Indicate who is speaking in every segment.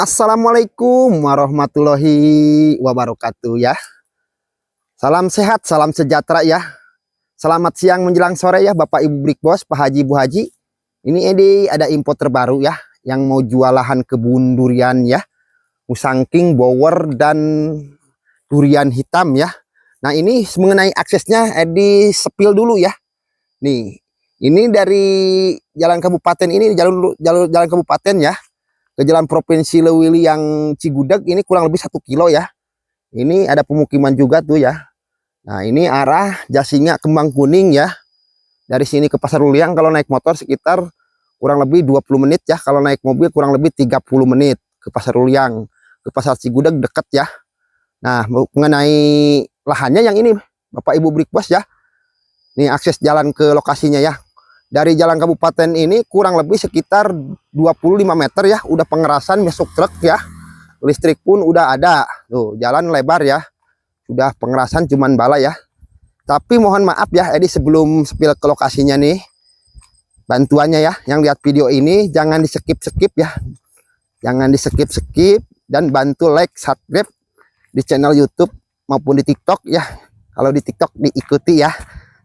Speaker 1: Assalamualaikum warahmatullahi wabarakatuh ya. Salam sehat, salam sejahtera ya. Selamat siang menjelang sore ya Bapak Ibu Brik Bos, Pak Haji, Bu Haji. Ini Edi ada info terbaru ya, yang mau jual lahan kebun durian ya. Musangking, bower, dan durian hitam ya. Nah ini mengenai aksesnya Edi sepil dulu ya. Nih, ini dari jalan kabupaten ini, jalan kabupaten ya. Ke jalan Provinsi Lewili yang Cigudeg ini kurang lebih 1 kilo ya. Ini ada pemukiman juga tuh ya. Nah ini arah Jasinga Kembang Kuning ya. Dari sini ke Pasar Uliang kalau naik motor sekitar kurang lebih 20 menit ya. Kalau naik mobil kurang lebih 30 menit ke Pasar Uliang. Ke Pasar Cigudeg dekat ya. Nah mengenai lahannya yang ini Bapak Ibu Brik Bos ya. Ini akses jalan ke lokasinya ya. Dari jalan kabupaten ini kurang lebih sekitar 25 meter ya, udah pengerasan masuk truk ya. Listrik pun udah ada. Tuh, jalan lebar ya. Sudah pengerasan cuman bala ya. Tapi mohon maaf ya, Edi sebelum spill ke lokasinya nih. Bantuannya ya, yang lihat video ini jangan di-skip-skip ya. Jangan di-skip-skip dan bantu like, subscribe di channel YouTube maupun di TikTok ya. Kalau di TikTok diikuti ya.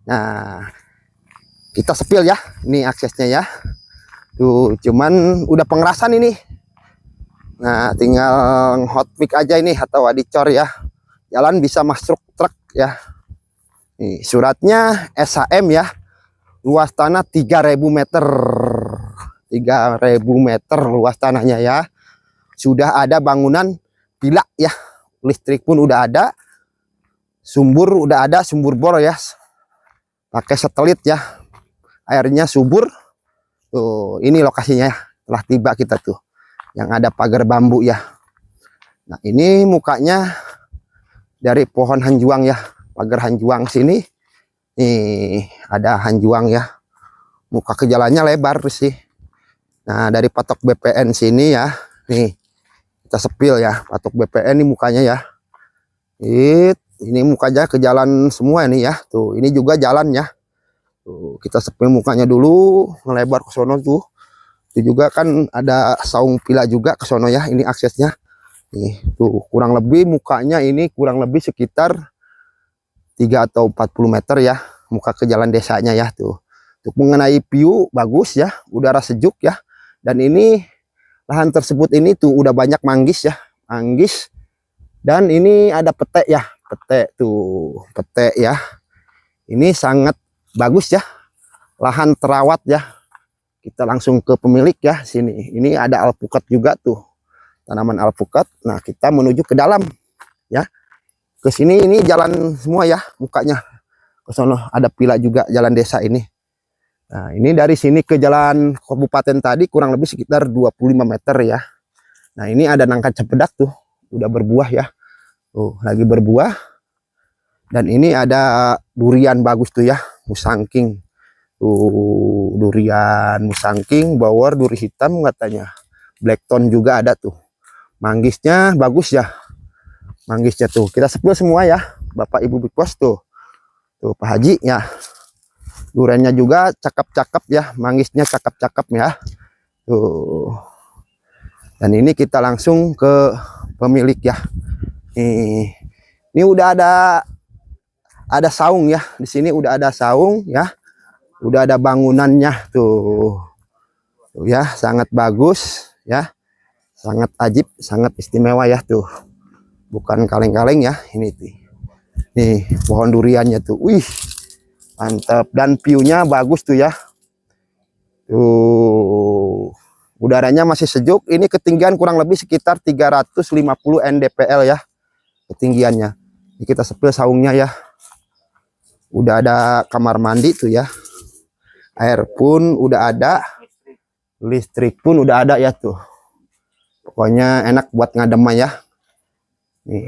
Speaker 1: Nah, kita sepil ya, ini aksesnya ya. Tuh, cuman udah pengerasan ini. Nah, tinggal hot mic aja ini atau adicor ya. Jalan bisa masuk truk ya. Nih, suratnya SHM ya. Luas tanah 3000 meter. 3000 meter luas tanahnya ya. Sudah ada bangunan villa ya. Listrik pun udah ada. Sumber udah ada, sumber bor ya. Pakai satelit ya. Airnya subur. Tuh, ini lokasinya ya. Telah tiba kita tuh. Yang ada pagar bambu ya. Nah, ini mukanya dari pohon hanjuang ya. Pagar hanjuang sini. Nih, ada hanjuang ya. Muka ke jalannya lebar sih. Nah, dari patok BPN sini ya. Nih, kita sepil ya. Patok BPN ini mukanya ya. Ini mukanya ke jalan semua ini ya. Tuh, ini juga jalan ya. Tuh, kita sepil mukanya dulu, ngelebar ke sono tuh. Itu juga kan ada saung pila juga ke sono ya, ini aksesnya. Nih, tuh kurang lebih mukanya ini kurang lebih sekitar 3 atau 40 meter ya, muka ke jalan desanya ya tuh. Untuk mengenai view bagus ya, udara sejuk ya. Dan ini lahan tersebut ini tuh udah banyak manggis ya, manggis. Dan ini ada pete ya, pete tuh, pete ya. Ini sangat bagus ya, lahan terawat ya. Kita langsung ke pemilik ya sini. Ini ada alpukat juga tuh, tanaman alpukat. Nah kita menuju ke dalam ya. Ke sini ini jalan semua ya mukanya. Ke sono ada pila juga jalan desa ini. Nah ini dari sini ke jalan kabupaten tadi kurang lebih sekitar 25 meter ya. Nah ini ada nangka cempedak tuh, udah berbuah ya. Tuh lagi berbuah. Dan ini ada durian bagus tuh ya, musangking. Tuh, durian musangking, bower, duri hitam katanya. Blackton juga ada tuh. Manggisnya bagus ya. Manggisnya tuh. Kita sepil semua ya. Bapak Ibu Big Boss tuh. Tuh Pak Haji ya. Duriannya juga cakep-cakep ya. Manggisnya cakep-cakep ya. Tuh. Dan ini kita langsung ke pemilik ya. Ini udah ada saung ya. Di sini udah ada saung ya. Udah ada bangunannya tuh. Tuh ya, sangat bagus ya. Sangat ajib, sangat istimewa ya tuh. Bukan kaleng-kaleng ya, ini tuh. Nih, pohon duriannya tuh. Wih. Mantap dan view-nya bagus tuh ya. Tuh. Udaranya masih sejuk. Ini ketinggian kurang lebih sekitar 350 ndpl ya. Ketinggiannya. Ini kita sepil saungnya ya. Udah ada kamar mandi tuh ya. Air pun udah ada. Listrik pun udah ada ya tuh. Pokoknya enak buat ngadem ya. Nih.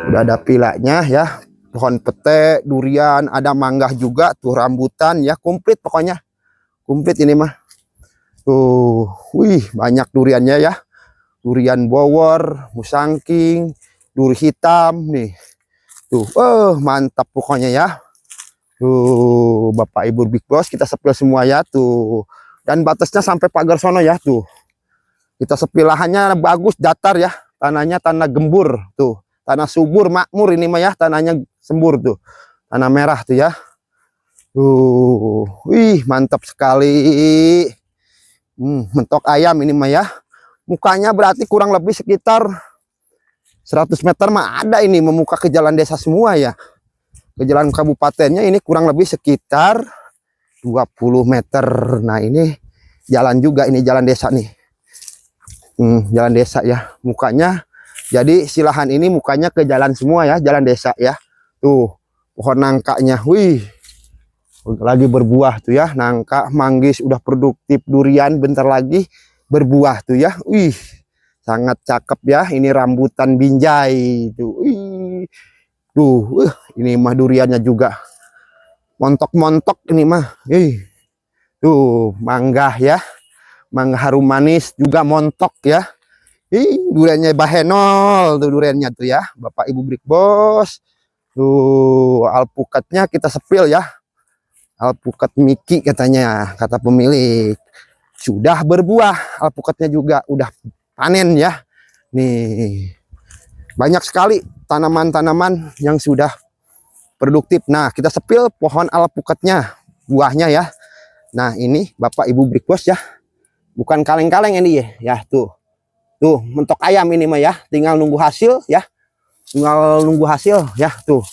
Speaker 1: Udah ada pilanya ya. Pohon pete, durian, ada mangga juga tuh, rambutan ya, komplit pokoknya. Komplit ini mah. Tuh, wih, banyak duriannya ya. Durian bower, musangking, duri hitam nih. Tuh, mantap pokoknya ya. Tuh, Bapak Ibu Big Boss kita sepil semua ya tuh. Dan batasnya sampai pagar sono ya tuh. Kita sepil lahannya bagus, datar ya. Tanahnya tanah gembur tuh. Tanah subur, makmur ini mah ya. Tanahnya sembur tuh. Tanah merah tuh ya. Wih, mantap sekali. Mentok ayam ini mah ya. Mukanya berarti kurang lebih sekitar 100 meter mah ada ini memuka ke jalan desa semua ya. Ke jalan kabupatennya ini kurang lebih sekitar 20 meter. Nah, ini jalan juga, ini jalan desa nih. Jalan desa ya. Mukanya jadi silahan ini mukanya ke jalan semua ya, jalan desa ya. Tuh, pohon nangkanya. Wih. Lagi berbuah tuh ya, nangka, manggis udah produktif, durian bentar lagi berbuah tuh ya. Wih, sangat cakep ya. Ini rambutan binjai tuh. Wih. Tuh, ini mah duriannya juga montok-montok ini mah. Tuh, mangga ya. Mangga harum manis juga montok ya. Duriannya bahenol tuh duriannya tuh ya. Bapak Ibu Brik Bos. Tuh, alpukatnya kita sepil ya. Alpukat Miki katanya, kata pemilik. Sudah berbuah, alpukatnya juga udah panen ya. Nih, banyak sekali tanaman-tanaman yang sudah produktif. Nah, kita sepil pohon alpukatnya, buahnya ya. Nah, ini Bapak Ibu Brik Bos ya. Bukan kaleng-kaleng ini ya, tuh. Tuh, mentok ayam ini mah ya. Tinggal nunggu hasil ya. Tinggal nunggu hasil ya, tuh.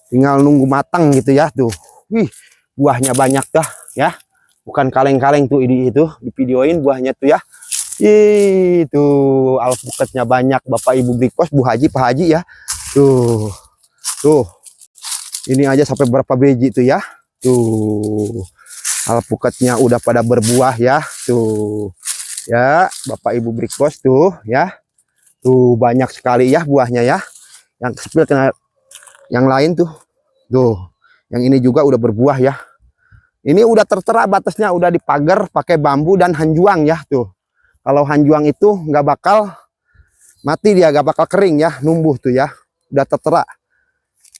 Speaker 1: Tinggal nunggu matang gitu ya, tuh. Wih, buahnya banyak dah ya, bukan kaleng-kaleng tuh ini itu di videoin buahnya tuh ya. Itu alpukatnya banyak Bapak Ibu Brik Bos, Bu Haji, Pak Haji ya. Tuh ini aja sampai berapa biji tuh ya. Tuh alpukatnya udah pada berbuah ya. Tuh ya Bapak Ibu Brik Bos tuh ya. Tuh banyak sekali ya buahnya ya. Yang kecil kena yang lain tuh. Tuh yang ini juga udah berbuah ya. Ini udah tertera batasnya, udah dipagar pakai bambu dan hanjuang ya tuh. Kalau hanjuang itu nggak bakal mati dia, nggak bakal kering ya, numbuh tuh ya. Udah tertera.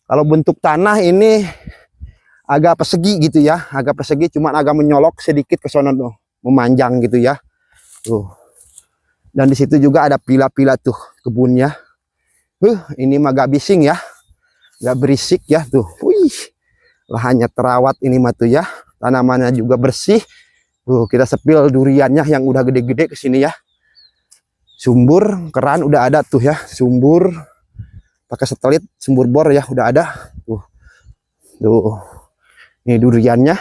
Speaker 1: Kalau bentuk tanah ini agak persegi gitu ya, agak persegi, cuman agak menyolok sedikit ke sono tuh, memanjang gitu ya. Tuh. Dan di situ juga ada pila-pila tuh kebunnya. Ini mah gak bising ya, nggak berisik ya tuh. Wih, lahannya terawat ini mah tuh ya. Tanamannya juga bersih. Tuh, kita sepil duriannya yang udah gede-gede ke sini ya. Sumber keran udah ada tuh ya, sumber pakai satelit, sumber bor ya udah ada. Tuh. Tuh. Ini duriannya.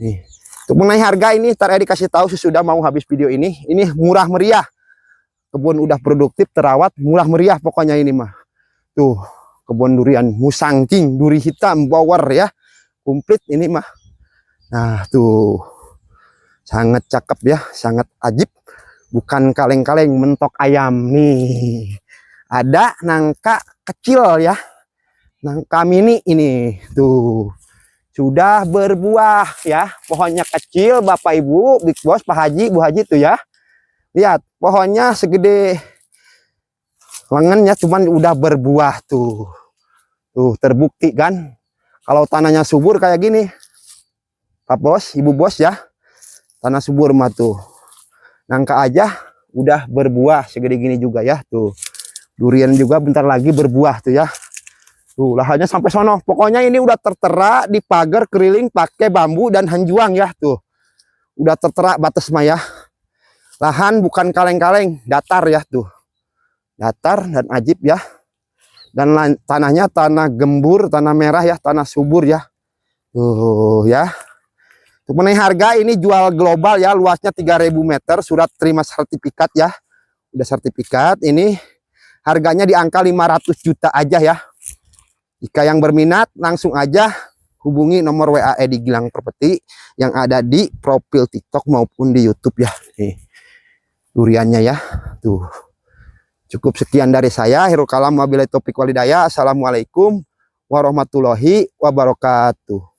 Speaker 1: Nih. Untuk mengenai harga ini ntar dikasih tahu sesudah mau habis video ini. Ini murah meriah. Kebun udah produktif, terawat, murah meriah pokoknya ini mah. Tuh, kebun durian Musang King, duri hitam, bower ya. Komplit ini mah. Nah, tuh. Sangat cakep ya, sangat ajib. Bukan kaleng-kaleng, mentok ayam nih. Ada nangka kecil ya. Nangka mini ini. Tuh. Sudah berbuah ya. Pohonnya kecil, Bapak Ibu, Big Boss, Pak Haji, Bu Haji tuh ya. Lihat, pohonnya segede lengannya, cuman udah berbuah tuh. Tuh, terbukti kan. Kalau tanahnya subur kayak gini. Pak Bos, Ibu Bos ya. Tanah subur mah tuh. Nangka aja udah berbuah segede gini juga ya tuh. Durian juga bentar lagi berbuah tuh ya. Tuh lahannya sampai sono. Pokoknya ini udah tertera di pagar keliling pakai bambu dan hanjuang ya tuh. Udah tertera batas mah ya. Lahan bukan kaleng-kaleng, datar ya tuh. Datar dan ajib ya. Dan tanahnya tanah gembur, tanah merah ya, tanah subur ya. Tuh ya. Untuk mengenai harga ini jual global ya, luasnya 3000 meter, surat terima sertifikat ya. Udah sertifikat, ini harganya di angka 500 juta aja ya. Jika yang berminat langsung aja hubungi nomor WA Edi Gilang Properti yang ada di profil TikTok maupun di YouTube ya. Nih, duriannya ya. Tuh. Cukup sekian dari saya, Hairul Kalam wabillahi taufiq walhidayah. Assalamualaikum warahmatullahi wabarakatuh.